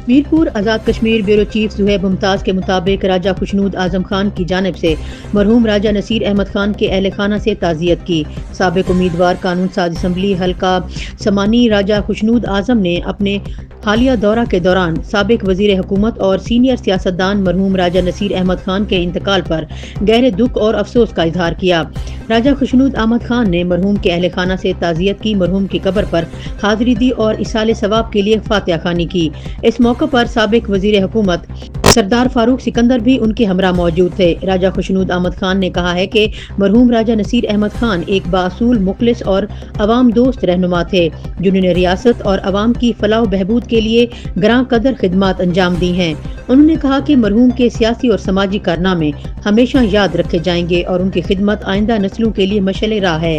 Mirpur Azad Kashmir bureau chief Zohaib ممتاز کے مطابق راجہ خوشنود اعظم خان کی جانب سے مرحوم راجہ نصیر احمد خان کے اہل خانہ سے تعزیت کی۔ سابق امیدوار قانون ساز اسمبلی حلقہ سمانی راجہ خوشنود اعظم نے اپنے حالیہ دورہ کے دوران سابق وزیر حکومت اور سینئر سیاستدان مرحوم راجہ نصیر احمد خان کے انتقال پر گہرے دکھ اور افسوس کا اظہار کیا۔ راجہ خوشنود احمد خان نے مرحوم کے اہل خانہ سے تعزیت کی، مرحوم کی قبر پر حاضری دی اور ایصال ثواب کے لیے فاتحہ خوانی کی۔ اس موقع پر سابق وزیر حکومت سردار فاروق سکندر بھی ان کے ہمراہ موجود تھے۔ راجہ خوشنود احمد خان نے کہا ہے کہ مرحوم راجہ نصیر احمد خان ایک بااصول، مخلص اور عوام دوست رہنما تھے، جنہوں نے ریاست اور عوام کی فلاح و بہبود کے لیے گراں قدر خدمات انجام دی ہیں۔ انہوں نے کہا کہ مرحوم کے سیاسی اور سماجی کارنامے ہمیشہ یاد رکھے جائیں گے اور ان کی خدمت آئندہ نسلوں کے لیے مشعل راہ ہے۔